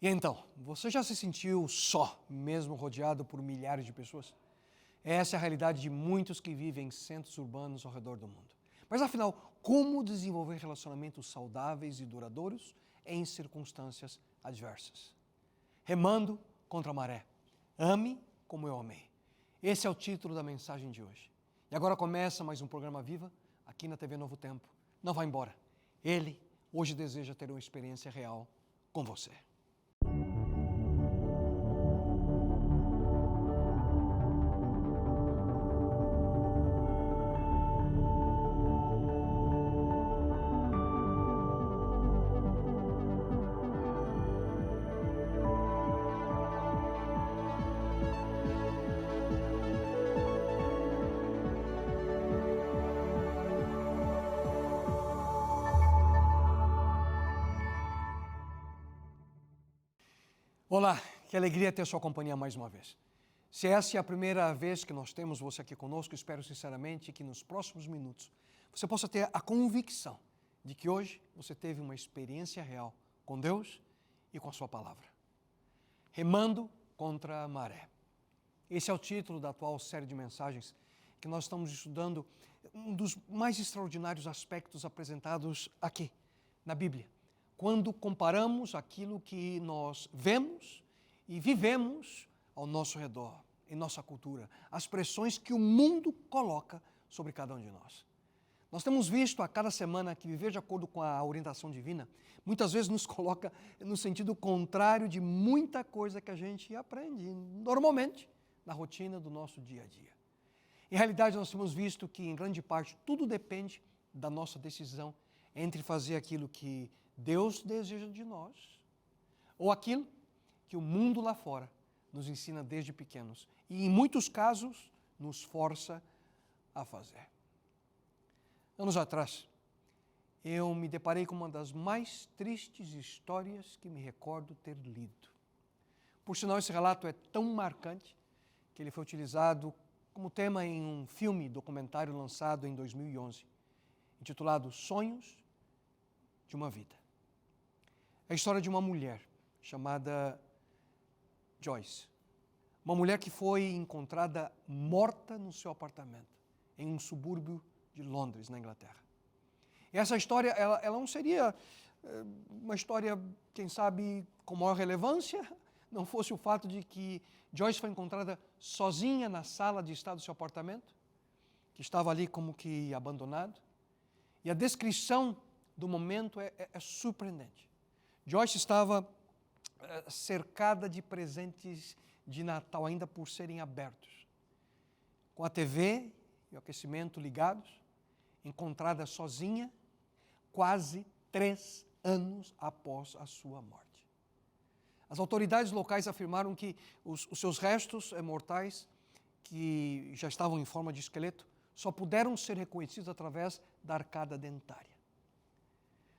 E então, você já se sentiu só, mesmo rodeado por milhares de pessoas? Essa é a realidade de muitos que vivem em centros urbanos ao redor do mundo. Mas afinal, como desenvolver relacionamentos saudáveis e duradouros em circunstâncias adversas? Remando contra a maré. Ame como eu amei. Esse é o título da mensagem de hoje. E agora começa mais um programa Viva, aqui na TV Novo Tempo. Não vá embora. Ele hoje deseja ter uma experiência real com você. Olá, que alegria ter sua companhia mais uma vez. Se essa é a primeira vez que nós temos você aqui conosco, espero sinceramente que nos próximos minutos você possa ter a convicção de que hoje você teve uma experiência real com Deus e com a sua palavra. Remando contra a maré. Esse é o título da atual série de mensagens que nós estamos estudando, um dos mais extraordinários aspectos apresentados aqui na Bíblia. Quando comparamos aquilo que nós vemos e vivemos ao nosso redor, em nossa cultura, as pressões que o mundo coloca sobre cada um de nós. Nós temos visto a cada semana que viver de acordo com a orientação divina, muitas vezes nos coloca no sentido contrário de muita coisa que a gente aprende normalmente na rotina do nosso dia a dia. Em realidade, nós temos visto que, em grande parte, tudo depende da nossa decisão entre fazer aquilo que Deus deseja de nós ou aquilo que o mundo lá fora nos ensina desde pequenos e, em muitos casos, nos força a fazer. Anos atrás, eu me deparei com uma das mais tristes histórias que me recordo ter lido. Por sinal, esse relato é tão marcante que ele foi utilizado como tema em um filme documentário lançado em 2011, intitulado Sonhos de uma Vida. É a história de uma mulher chamada Joyce. Uma mulher que foi encontrada morta no seu apartamento, em um subúrbio de Londres, na Inglaterra. E essa história, ela não seria uma história, quem sabe, com maior relevância, não fosse o fato de que Joyce foi encontrada sozinha na sala de estar do seu apartamento, que estava ali como que abandonado. E a descrição do momento é surpreendente. Joyce estava cercada de presentes de Natal, ainda por serem abertos, com a TV e o aquecimento ligados, encontrada sozinha, quase 3 anos após a sua morte. As autoridades locais afirmaram que os seus restos mortais, que já estavam em forma de esqueleto, só puderam ser reconhecidos através da arcada dentária.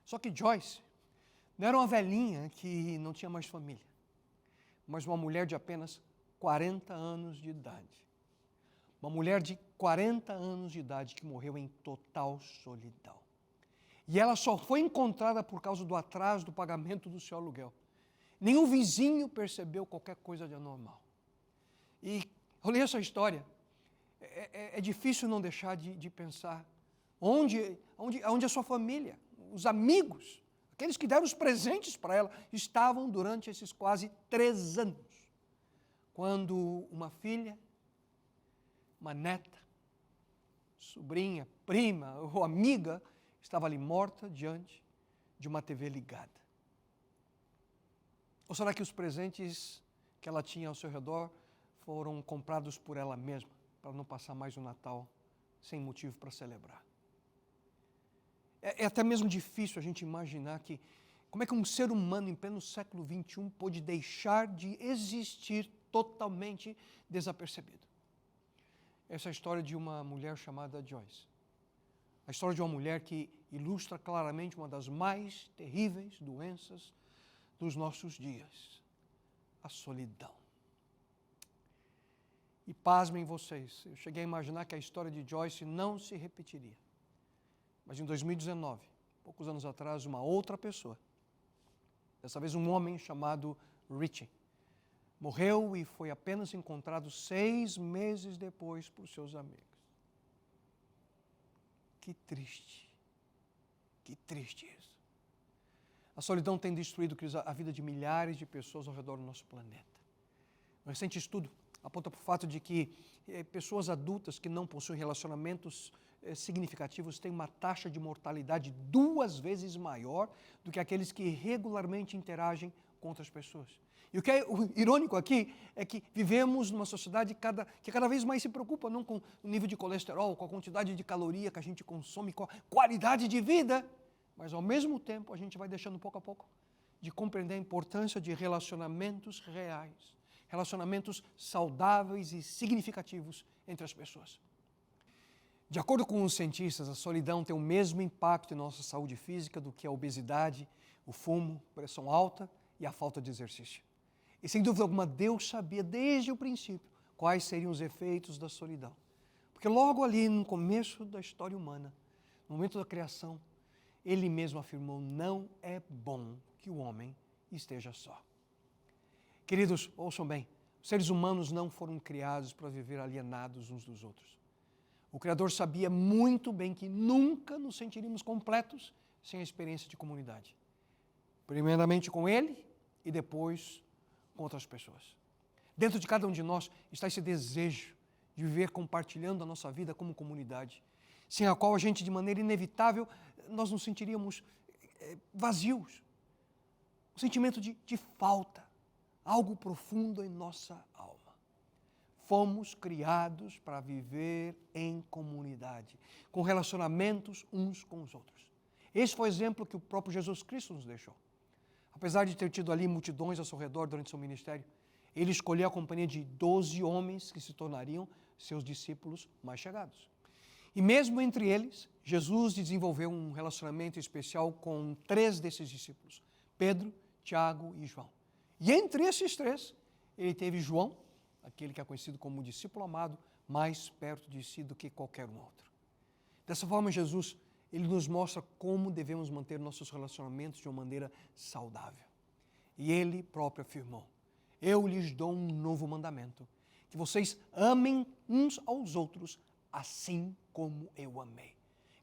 Só que Joyce não era uma velhinha que não tinha mais família, mas uma mulher de apenas 40 anos de idade. Uma mulher de 40 anos de idade que morreu em total solidão. E ela só foi encontrada por causa do atraso do pagamento do seu aluguel. Nenhum vizinho percebeu qualquer coisa de anormal. E eu li essa história, é difícil não deixar de pensar onde a sua família, os amigos, aqueles que deram os presentes para ela, estavam durante esses quase 3 anos. Quando uma filha, uma neta, sobrinha, prima ou amiga estava ali morta diante de uma TV ligada. Ou será que os presentes que ela tinha ao seu redor foram comprados por ela mesma, para não passar mais o Natal sem motivo para celebrar? É até mesmo difícil a gente imaginar como é que um ser humano em pleno século XXI pôde deixar de existir totalmente desapercebido. Essa é a história de uma mulher chamada Joyce. A história de uma mulher que ilustra claramente uma das mais terríveis doenças dos nossos dias, a solidão. E pasmem vocês, eu cheguei a imaginar que a história de Joyce não se repetiria. Mas em 2019, poucos anos atrás, uma outra pessoa Dessa vez um homem chamado Richie. Morreu e foi apenas encontrado 6 meses depois por seus amigos. Que triste isso. A solidão tem destruído a vida de milhares de pessoas ao redor do nosso planeta. Um recente estudo aponta para o fato de que pessoas adultas que não possuem relacionamentos significativos têm uma taxa de mortalidade 2 vezes maior do que aqueles que regularmente interagem com outras pessoas. E o que é irônico aqui é que vivemos numa sociedade que cada vez mais se preocupa não com o nível de colesterol, com a quantidade de caloria que a gente consome, com a qualidade de vida, mas ao mesmo tempo a gente vai deixando pouco a pouco de compreender a importância de relacionamentos reais, relacionamentos saudáveis e significativos entre as pessoas. De acordo com os cientistas, a solidão tem o mesmo impacto em nossa saúde física do que a obesidade, o fumo, pressão alta e a falta de exercício. E sem dúvida alguma, Deus sabia desde o princípio quais seriam os efeitos da solidão. Porque logo ali no começo da história humana, no momento da criação, Ele mesmo afirmou: não é bom que o homem esteja só. Queridos, ouçam bem, os seres humanos não foram criados para viver alienados uns dos outros. O Criador sabia muito bem que nunca nos sentiríamos completos sem a experiência de comunidade. Primeiramente com Ele e depois com outras pessoas. Dentro de cada um de nós está esse desejo de viver compartilhando a nossa vida como comunidade, sem a qual a gente, de maneira inevitável, nós nos sentiríamos vazios. Um sentimento de falta, algo profundo em nossa alma. Fomos criados para viver em comunidade, com relacionamentos uns com os outros. Esse foi o exemplo que o próprio Jesus Cristo nos deixou. Apesar de ter tido ali multidões ao seu redor durante seu ministério, ele escolheu a companhia de 12 homens que se tornariam seus discípulos mais chegados. E mesmo entre eles, Jesus desenvolveu um relacionamento especial com 3 desses discípulos, Pedro, Tiago e João. E entre esses 3, ele teve João, aquele que é conhecido como o discípulo amado, mais perto de si do que qualquer um outro. Dessa forma, Jesus, ele nos mostra como devemos manter nossos relacionamentos de uma maneira saudável. E ele próprio afirmou: eu lhes dou um novo mandamento, que vocês amem uns aos outros assim como eu amei.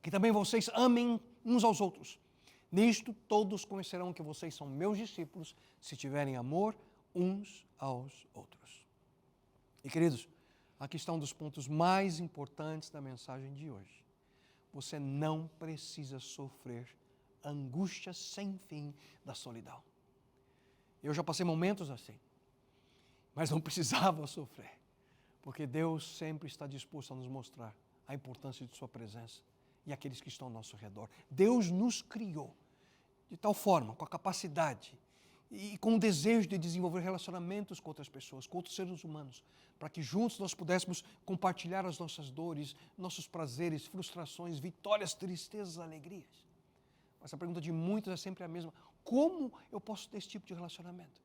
Que também vocês amem uns aos outros. Nisto todos conhecerão que vocês são meus discípulos, se tiverem amor uns aos outros. E queridos, aqui está um dos pontos mais importantes da mensagem de hoje. Você não precisa sofrer a angústia sem fim da solidão. Eu já passei momentos assim, mas não precisava sofrer, porque Deus sempre está disposto a nos mostrar a importância de sua presença e aqueles que estão ao nosso redor. Deus nos criou de tal forma, com a capacidade e com o desejo de desenvolver relacionamentos com outras pessoas, com outros seres humanos, para que juntos nós pudéssemos compartilhar as nossas dores, nossos prazeres, frustrações, vitórias, tristezas, alegrias. Mas a pergunta de muitos é sempre a mesma: como eu posso ter esse tipo de relacionamento?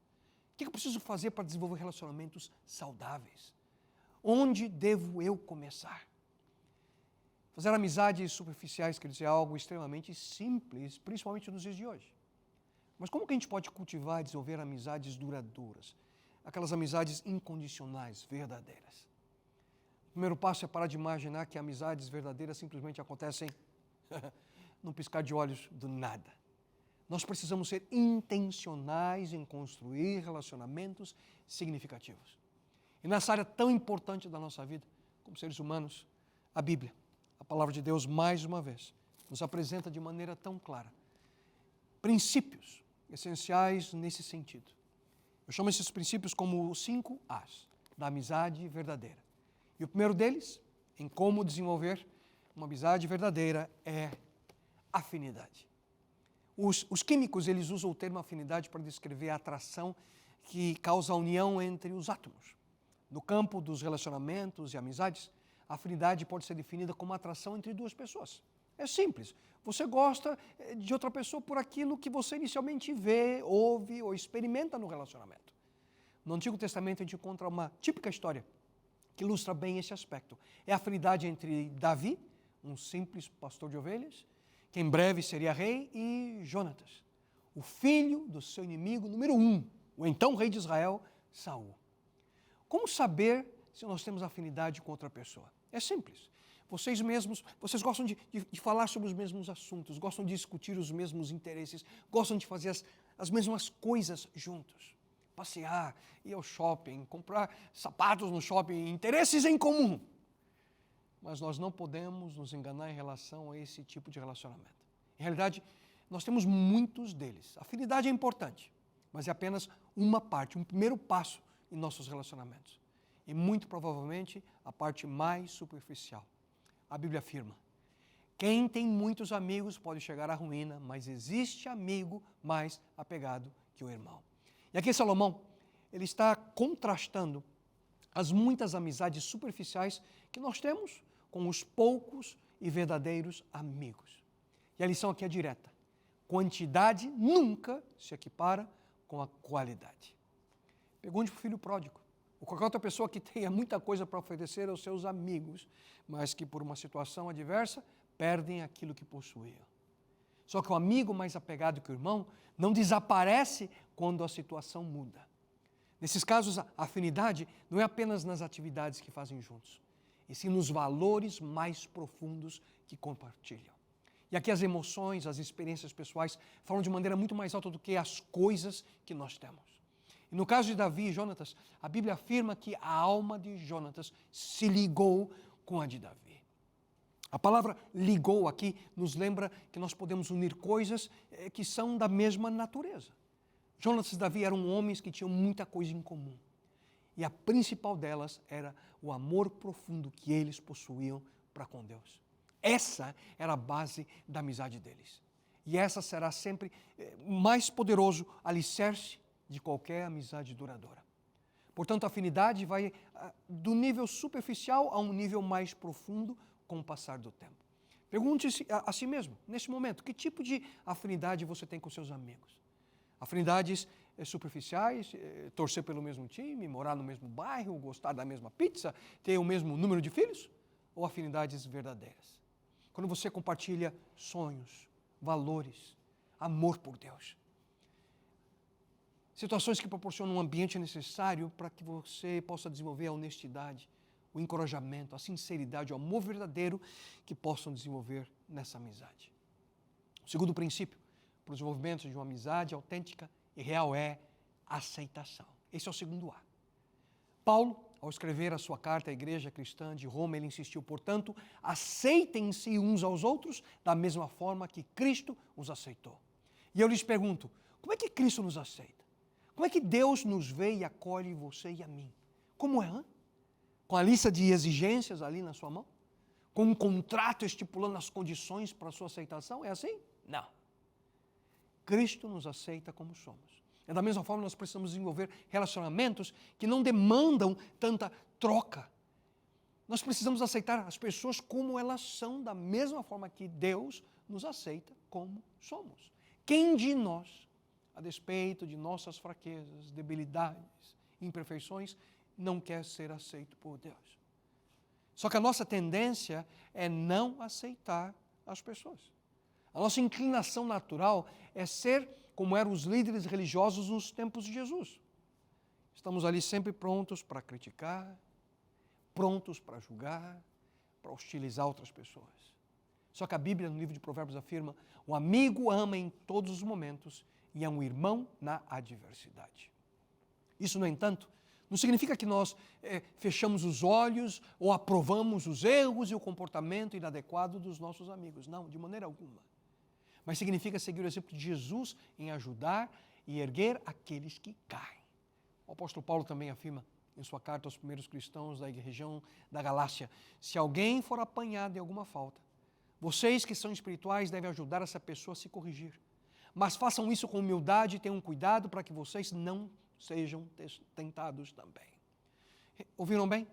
O que eu preciso fazer para desenvolver relacionamentos saudáveis? Onde devo eu começar? Fazer amizades superficiais, quer dizer, é algo extremamente simples, principalmente nos dias de hoje. Mas como que a gente pode cultivar e desenvolver amizades duradouras? Aquelas amizades incondicionais, verdadeiras. O primeiro passo é parar de imaginar que amizades verdadeiras simplesmente acontecem num piscar de olhos do nada. Nós precisamos ser intencionais em construir relacionamentos significativos. E nessa área tão importante da nossa vida, como seres humanos, a Bíblia, a Palavra de Deus, mais uma vez, nos apresenta de maneira tão clara princípios essenciais nesse sentido. Eu chamo esses princípios como os 5 As da amizade verdadeira. E o primeiro deles, em como desenvolver uma amizade verdadeira, é afinidade. Os químicos, eles usam o termo afinidade para descrever a atração que causa a união entre os átomos. No campo dos relacionamentos e amizades, a afinidade pode ser definida como atração entre 2 pessoas. É simples. Você gosta de outra pessoa por aquilo que você inicialmente vê, ouve ou experimenta no relacionamento. No Antigo Testamento a gente encontra uma típica história que ilustra bem esse aspecto. É a afinidade entre Davi, um simples pastor de ovelhas, que em breve seria rei, e Jonatas, o filho do seu inimigo número 1, o então rei de Israel, Saul. Como saber se nós temos afinidade com outra pessoa? É simples. Vocês gostam de falar sobre os mesmos assuntos, gostam de discutir os mesmos interesses, gostam de fazer as mesmas coisas juntos. Passear, ir ao shopping, comprar sapatos no shopping, interesses em comum. Mas nós não podemos nos enganar em relação a esse tipo de relacionamento. Em realidade, nós temos muitos deles. A afinidade é importante, mas é apenas uma parte, um primeiro passo em nossos relacionamentos. E muito provavelmente a parte mais superficial. A Bíblia afirma: quem tem muitos amigos pode chegar à ruína, mas existe amigo mais apegado que o irmão. E aqui Salomão, ele está contrastando as muitas amizades superficiais que nós temos com os poucos e verdadeiros amigos. E a lição aqui é direta: quantidade nunca se equipara com a qualidade. Pergunte para o filho pródigo, ou qualquer outra pessoa que tenha muita coisa para oferecer aos seus amigos, mas que por uma situação adversa perdem aquilo que possuíam. Só que o amigo mais apegado que o irmão não desaparece quando a situação muda. Nesses casos, a afinidade não é apenas nas atividades que fazem juntos, e sim nos valores mais profundos que compartilham. E aqui as emoções, as experiências pessoais falam de maneira muito mais alta do que as coisas que nós temos. E no caso de Davi e Jonatas, a Bíblia afirma que a alma de Jonatas se ligou com a de Davi. A palavra ligou aqui nos lembra que nós podemos unir coisas que são da mesma natureza. Jonatas e Davi eram homens que tinham muita coisa em comum. E a principal delas era o amor profundo que eles possuíam para com Deus. Essa era a base da amizade deles. E essa será sempre o mais poderoso alicerce de qualquer amizade duradoura. Portanto, a afinidade vai do nível superficial a um nível mais profundo com o passar do tempo. Pergunte-se a si mesmo, nesse momento, que tipo de afinidade você tem com seus amigos? Afinidades superficiais, torcer pelo mesmo time, morar no mesmo bairro, gostar da mesma pizza, ter o mesmo número de filhos? Ou afinidades verdadeiras? Quando você compartilha sonhos, valores, amor por Deus. Situações que proporcionam um ambiente necessário para que você possa desenvolver a honestidade, o encorajamento, a sinceridade, o amor verdadeiro que possam desenvolver nessa amizade. O segundo princípio para o desenvolvimento de uma amizade autêntica e real é aceitação. Esse é o segundo A. Paulo, ao escrever a sua carta à igreja cristã de Roma, ele insistiu, portanto, aceitem-se uns aos outros da mesma forma que Cristo os aceitou. E eu lhes pergunto, como é que Cristo nos aceita? Como é que Deus nos vê e acolhe você e a mim? Como é? Hein? Com a lista de exigências ali na sua mão? Com um contrato estipulando as condições para a sua aceitação? É assim? Não. Cristo nos aceita como somos. É da mesma forma que nós precisamos desenvolver relacionamentos que não demandam tanta troca. Nós precisamos aceitar as pessoas como elas são, da mesma forma que Deus nos aceita como somos. Quem de nós, a despeito de nossas fraquezas, debilidades, imperfeições, não quer ser aceito por Deus? Só que a nossa tendência é não aceitar as pessoas. A nossa inclinação natural é ser como eram os líderes religiosos nos tempos de Jesus. Estamos ali sempre prontos para criticar, prontos para julgar, para hostilizar outras pessoas. Só que a Bíblia, no livro de Provérbios, afirma: o amigo ama em todos os momentos e é um irmão na adversidade. Isso, no entanto, não significa que nós fechamos os olhos ou aprovamos os erros e o comportamento inadequado dos nossos amigos. Não, de maneira alguma. Mas significa seguir o exemplo de Jesus em ajudar e erguer aqueles que caem. O apóstolo Paulo também afirma em sua carta aos primeiros cristãos da região da Galácia: se alguém for apanhado em alguma falta, vocês que são espirituais devem ajudar essa pessoa a se corrigir. Mas façam isso com humildade e tenham cuidado para que vocês não sejam tentados também. Ouviram bem?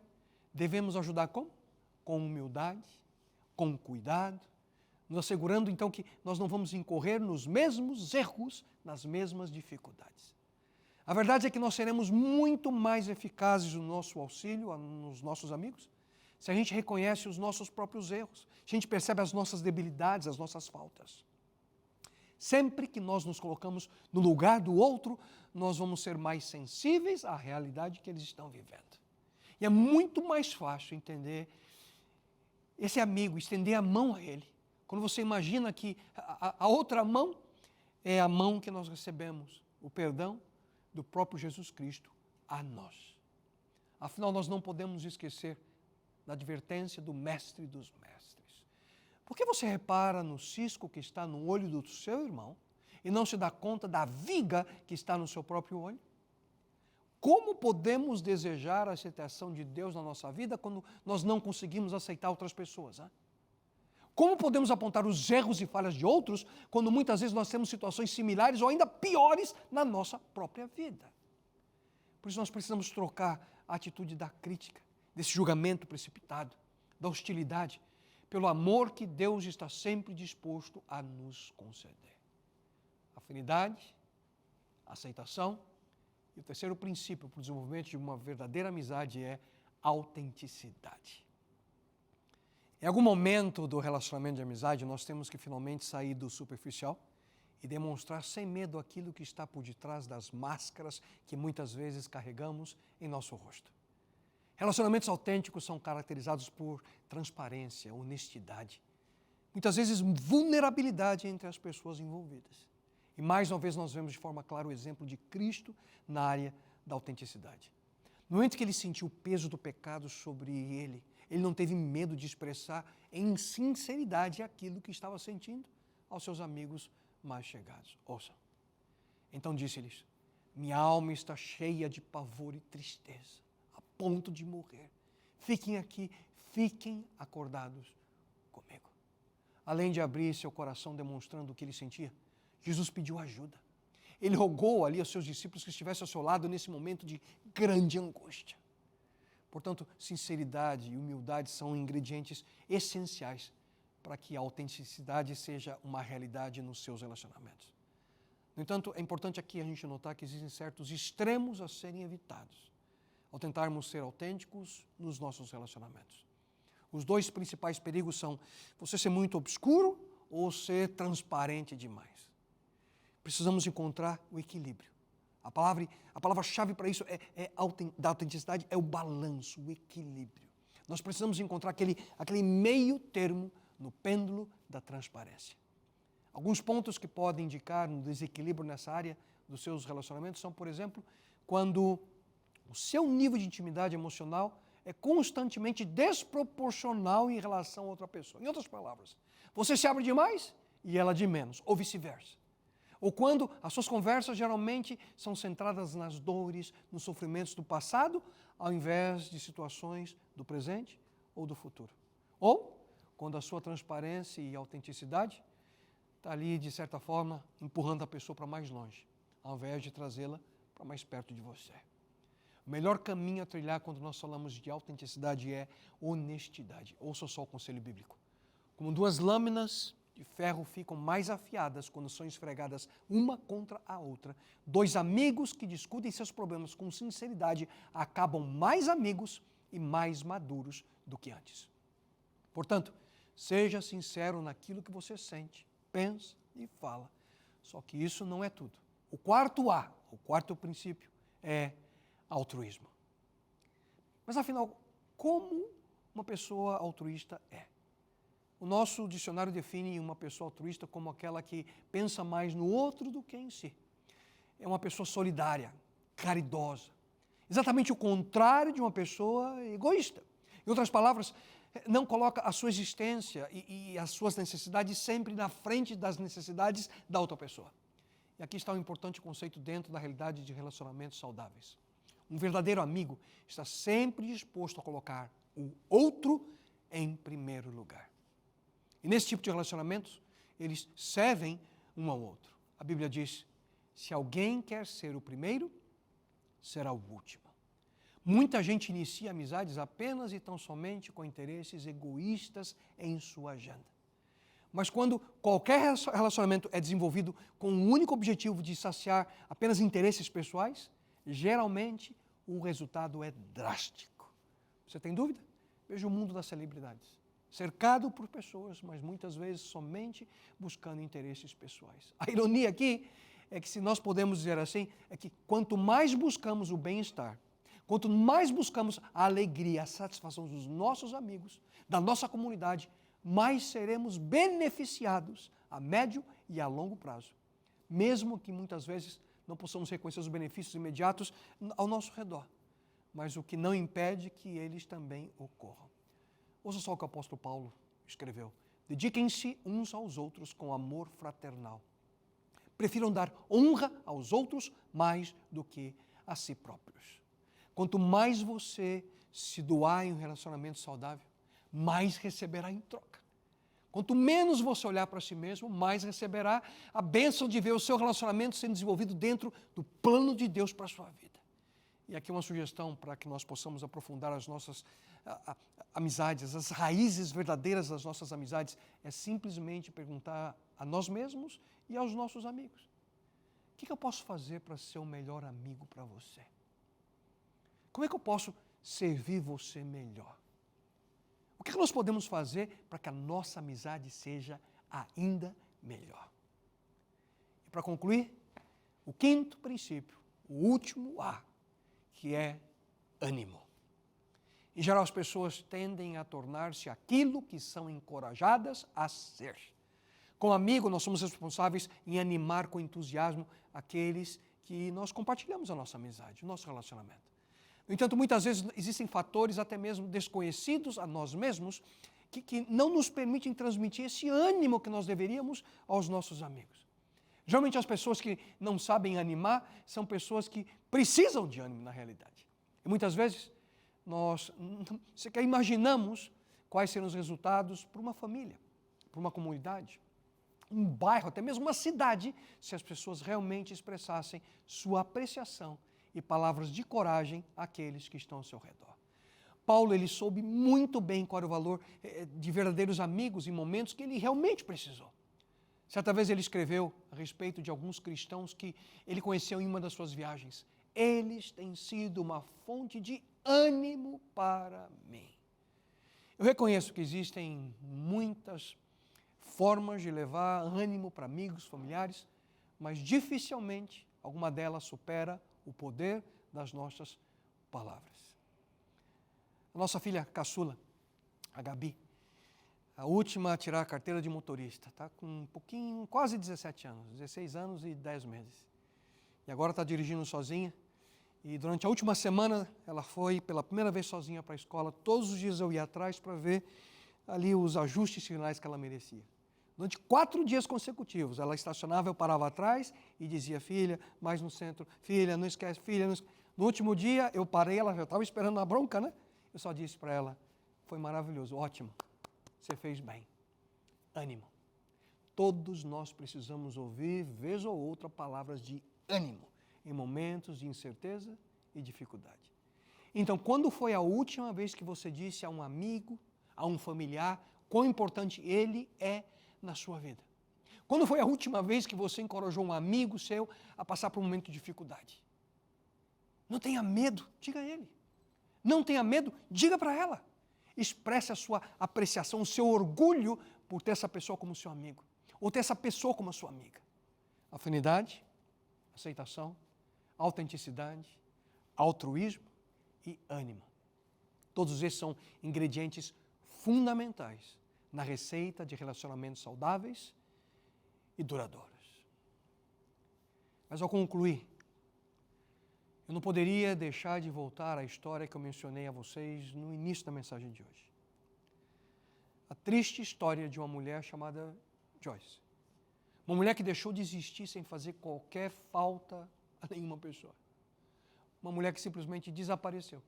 Devemos ajudar como? Com humildade, com cuidado, nos assegurando então que nós não vamos incorrer nos mesmos erros, nas mesmas dificuldades. A verdade é que nós seremos muito mais eficazes no nosso auxílio aos nossos amigos se a gente reconhece os nossos próprios erros, se a gente percebe as nossas debilidades, as nossas faltas. Sempre que nós nos colocamos no lugar do outro, nós vamos ser mais sensíveis à realidade que eles estão vivendo. E é muito mais fácil entender esse amigo, estender a mão a ele. Quando você imagina que a outra mão é a mão que nós recebemos, o perdão do próprio Jesus Cristo a nós. Afinal, nós não podemos esquecer da advertência do mestre dos mestres. Por que você repara no cisco que está no olho do seu irmão e não se dá conta da viga que está no seu próprio olho? Como podemos desejar a aceitação de Deus na nossa vida quando nós não conseguimos aceitar outras pessoas? Hein? Como podemos apontar os erros e falhas de outros quando muitas vezes nós temos situações similares ou ainda piores na nossa própria vida? Por isso nós precisamos trocar a atitude da crítica, desse julgamento precipitado, da hostilidade, pelo amor que Deus está sempre disposto a nos conceder. Afinidade, aceitação. E o terceiro princípio para o desenvolvimento de uma verdadeira amizade é autenticidade. Em algum momento do relacionamento de amizade, nós temos que finalmente sair do superficial e demonstrar sem medo aquilo que está por detrás das máscaras que muitas vezes carregamos em nosso rosto. Relacionamentos autênticos são caracterizados por transparência, honestidade, muitas vezes vulnerabilidade entre as pessoas envolvidas. E mais uma vez nós vemos de forma clara o exemplo de Cristo na área da autenticidade. No momento que ele sentiu o peso do pecado sobre ele não teve medo de expressar em sinceridade aquilo que estava sentindo aos seus amigos mais chegados. Ouçam. Então disse-lhes: minha alma está cheia de pavor e tristeza, a ponto de morrer. Fiquem aqui, fiquem acordados comigo. Além de abrir seu coração demonstrando o que ele sentia, Jesus pediu ajuda. Ele rogou ali aos seus discípulos que estivessem ao seu lado nesse momento de grande angústia. Portanto, sinceridade e humildade são ingredientes essenciais para que a autenticidade seja uma realidade nos seus relacionamentos. No entanto, é importante aqui a gente notar que existem certos extremos a serem evitados ao tentarmos ser autênticos nos nossos relacionamentos. Os dois principais perigos são você ser muito obscuro ou ser transparente demais. Precisamos encontrar o equilíbrio. A palavra-chave para isso da autenticidade é o balanço, o equilíbrio. Nós precisamos encontrar aquele meio termo no pêndulo da transparência. Alguns pontos que podem indicar um desequilíbrio nessa área dos seus relacionamentos são, por exemplo, quando o seu nível de intimidade emocional é constantemente desproporcional em relação a outra pessoa. Em outras palavras, você se abre demais e ela de menos, ou vice-versa. Ou quando as suas conversas geralmente são centradas nas dores, nos sofrimentos do passado, ao invés de situações do presente ou do futuro. Ou quando a sua transparência e autenticidade está ali, de certa forma, empurrando a pessoa para mais longe, ao invés de trazê-la para mais perto de você. O melhor caminho a trilhar quando nós falamos de autenticidade é honestidade. Ouça só o conselho bíblico. Como duas lâminas de ferro ficam mais afiadas quando são esfregadas uma contra a outra, dois amigos que discutem seus problemas com sinceridade acabam mais amigos e mais maduros do que antes. Portanto, seja sincero naquilo que você sente, pensa e fala. Só que isso não é tudo. O quarto princípio é altruísmo. Mas afinal, como uma pessoa altruísta é? O nosso dicionário define uma pessoa altruísta como aquela que pensa mais no outro do que em si. É uma pessoa solidária, caridosa. Exatamente o contrário de uma pessoa egoísta. Em outras palavras, não coloca a sua existência e as suas necessidades sempre na frente das necessidades da outra pessoa. E aqui está um importante conceito dentro da realidade de relacionamentos saudáveis. Um verdadeiro amigo está sempre disposto a colocar o outro em primeiro lugar. E nesse tipo de relacionamentos, eles servem um ao outro. A Bíblia diz: se alguém quer ser o primeiro, será o último. Muita gente inicia amizades apenas e tão somente com interesses egoístas em sua agenda. Mas quando qualquer relacionamento é desenvolvido com o único objetivo de saciar apenas interesses pessoais, geralmente o resultado é drástico. Você tem dúvida? Veja o mundo das celebridades. cercado por pessoas, mas muitas vezes somente buscando interesses pessoais. A ironia aqui é que, se nós podemos dizer assim, é que quanto mais buscamos o bem-estar, quanto mais buscamos a alegria, a satisfação dos nossos amigos, da nossa comunidade, mais seremos beneficiados a médio e a longo prazo, mesmo que muitas vezes não possamos reconhecer os benefícios imediatos ao nosso redor, mas o que não impede que eles também ocorram. Ouça só o que o apóstolo Paulo escreveu: dediquem-se uns aos outros com amor fraternal. Prefiram dar honra aos outros mais do que a si próprios. Quanto mais você se doar em um relacionamento saudável, mais receberá em troca. Quanto menos você olhar para si mesmo, mais receberá a bênção de ver o seu relacionamento sendo desenvolvido dentro do plano de Deus para a sua vida. E aqui uma sugestão para que nós possamos aprofundar as nossas amizades, as raízes verdadeiras das nossas amizades, é simplesmente perguntar a nós mesmos e aos nossos amigos: o que eu posso fazer para ser o melhor amigo para você? Como é que eu posso servir você melhor? O que nós podemos fazer para que a nossa amizade seja ainda melhor? E para concluir, o quinto princípio, o último A, que é ânimo. Em geral, as pessoas tendem a tornar-se aquilo que são encorajadas a ser. Como amigo, nós somos responsáveis em animar com entusiasmo aqueles que nós compartilhamos a nossa amizade, o nosso relacionamento. No entanto, muitas vezes existem fatores até mesmo desconhecidos a nós mesmos que não nos permitem transmitir esse ânimo que nós deveríamos aos nossos amigos. Geralmente as pessoas que não sabem animar são pessoas que precisam de ânimo na realidade. E muitas vezes nós sequer imaginamos quais serão os resultados para uma família, para uma comunidade, um bairro, até mesmo uma cidade, se as pessoas realmente expressassem sua apreciação e palavras de coragem àqueles que estão ao seu redor. Paulo, ele soube muito bem qual era o valor de verdadeiros amigos em momentos que ele realmente precisou. Certa vez ele escreveu a respeito de alguns cristãos que ele conheceu em uma das suas viagens: eles têm sido uma fonte de ânimo para mim. Eu reconheço que existem muitas formas de levar ânimo para amigos, familiares, mas dificilmente alguma delas supera o poder das nossas palavras. A nossa filha caçula, a Gabi, a última a tirar a carteira de motorista, está com um pouquinho, quase 17 anos, 16 anos e 10 meses. E agora está dirigindo sozinha. E durante a última semana ela foi pela primeira vez sozinha para a escola. Todos os dias eu ia atrás para ver ali os ajustes finais que ela merecia. Durante 4 dias consecutivos, ela estacionava, eu parava atrás e dizia: filha, mais no centro, filha, não esquece, filha, não esquece. No último dia, eu parei, ela já estava esperando a bronca, né? Eu só disse para ela: foi maravilhoso, ótimo, você fez bem. Ânimo. Todos nós precisamos ouvir, vez ou outra, palavras de ânimo em momentos de incerteza e dificuldade. Então, quando foi a última vez que você disse a um amigo, a um familiar, quão importante ele é na sua vida? Quando foi a última vez que você encorajou um amigo seu a passar por um momento de dificuldade? Não tenha medo, diga a ele. Não tenha medo, diga para ela. Expresse a sua apreciação, o seu orgulho por ter essa pessoa como seu amigo, ou ter essa pessoa como a sua amiga. Afinidade, aceitação, autenticidade, altruísmo e ânimo. Todos esses são ingredientes fundamentais na receita de relacionamentos saudáveis e duradouros. Mas ao concluir, eu não poderia deixar de voltar à história que eu mencionei a vocês no início da mensagem de hoje. A triste história de uma mulher chamada Joyce. Uma mulher que deixou de existir sem fazer qualquer falta a nenhuma pessoa. Uma mulher que simplesmente desapareceu.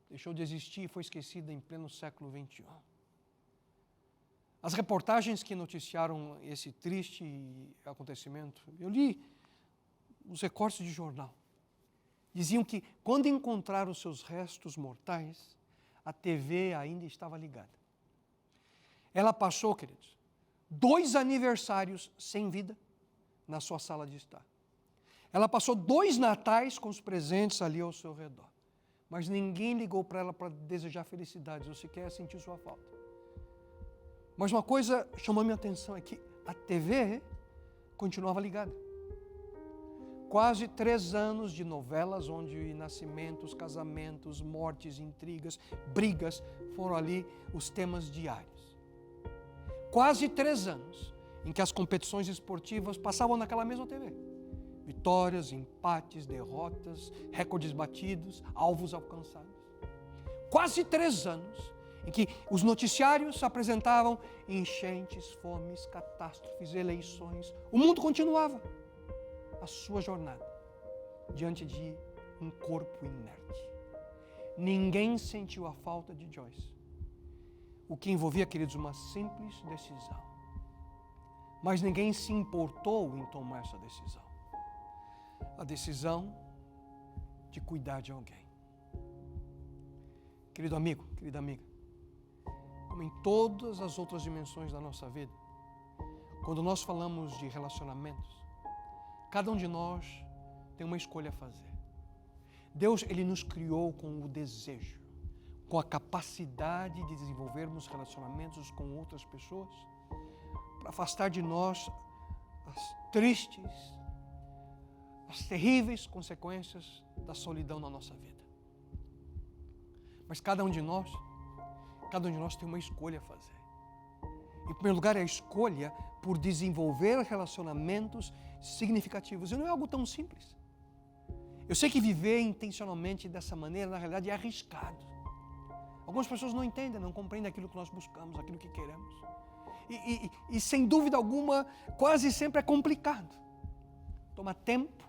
Deixou de existir e foi esquecida em pleno século XXI. As reportagens que noticiaram esse triste acontecimento, eu li os recortes de jornal. Diziam que quando encontraram os seus restos mortais, a TV ainda estava ligada. Ela passou, queridos, 2 aniversários sem vida na sua sala de estar. Ela passou 2 natais com os presentes ali ao seu redor. Mas ninguém ligou para ela para desejar felicidades ou sequer sentir sua falta. Mas uma coisa chamou minha atenção é que a TV continuava ligada. Quase 3 anos de novelas onde nascimentos, casamentos, mortes, intrigas, brigas foram ali os temas diários. Quase 3 anos em que as competições esportivas passavam naquela mesma TV. Vitórias, empates, derrotas, recordes batidos, alvos alcançados. Quase 3 anos em que os noticiários apresentavam enchentes, fomes, catástrofes, eleições. O mundo continuava a sua jornada diante de um corpo inerte. Ninguém sentiu a falta de Joyce. O que envolvia, queridos, uma simples decisão. Mas ninguém se importou em tomar essa decisão. A decisão de cuidar de alguém. Querido amigo, querida amiga, como em todas as outras dimensões da nossa vida, quando nós falamos de relacionamentos, cada um de nós tem uma escolha a fazer. Deus, Ele nos criou com o desejo, com a capacidade de desenvolvermos relacionamentos com outras pessoas, para afastar de nós as tristes, as terríveis consequências da solidão na nossa vida. Mas cada um de nós tem uma escolha a fazer. Em primeiro lugar, é a escolha por desenvolver relacionamentos significativos. E não é algo tão simples. Eu sei que viver intencionalmente dessa maneira, na realidade, é arriscado. Algumas pessoas não entendem, não compreendem aquilo que nós buscamos, aquilo que queremos. E sem dúvida alguma, quase sempre é complicado. Toma tempo,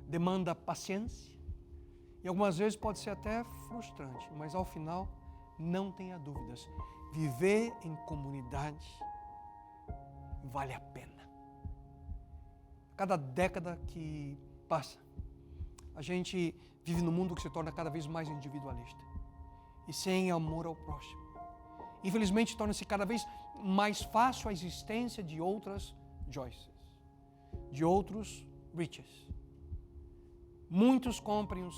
demanda paciência e algumas vezes pode ser até frustrante, mas ao final, não tenha dúvidas, viver em comunidade vale a pena. Cada década que passa, a gente vive num mundo que se torna cada vez mais individualista e sem amor ao próximo. Infelizmente, torna-se cada vez mais fácil a existência de outras Joyces, de outros Riches. Muitos cumprem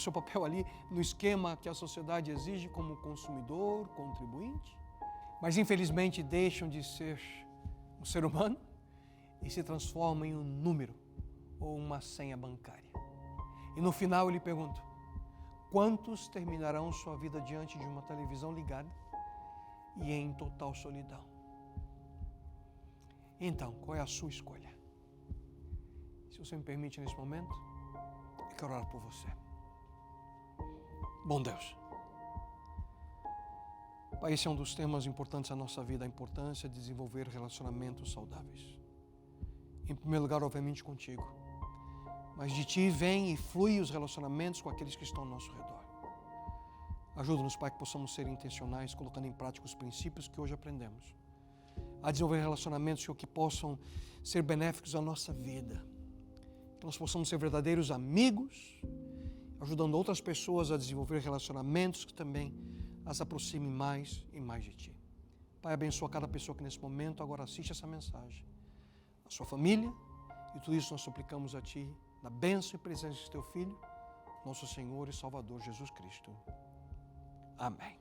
seu papel ali no esquema que a sociedade exige como consumidor, contribuinte, mas infelizmente deixam de ser um ser humano e se transformam em um número ou uma senha bancária. E no final eu lhe pergunto, quantos terminarão sua vida diante de uma televisão ligada e em total solidão? Então, qual é a sua escolha? Se você me permite nesse momento, eu quero orar por você. Bom Deus, Pai, esse é um dos temas importantes da nossa vida, a importância de desenvolver relacionamentos saudáveis. Em primeiro lugar, obviamente, contigo. Mas de Ti vem e flui os relacionamentos com aqueles que estão ao nosso redor. Ajuda-nos, Pai, que possamos ser intencionais, colocando em prática os princípios que hoje aprendemos. A desenvolver relacionamentos que possam ser benéficos à nossa vida. Que nós possamos ser verdadeiros amigos, ajudando outras pessoas a desenvolver relacionamentos que também as aproximem mais e mais de Ti. Pai, abençoa cada pessoa que nesse momento agora assiste essa mensagem. A sua família, e tudo isso nós suplicamos a Ti, na bênção e presença de Teu Filho, nosso Senhor e Salvador Jesus Cristo. Amém.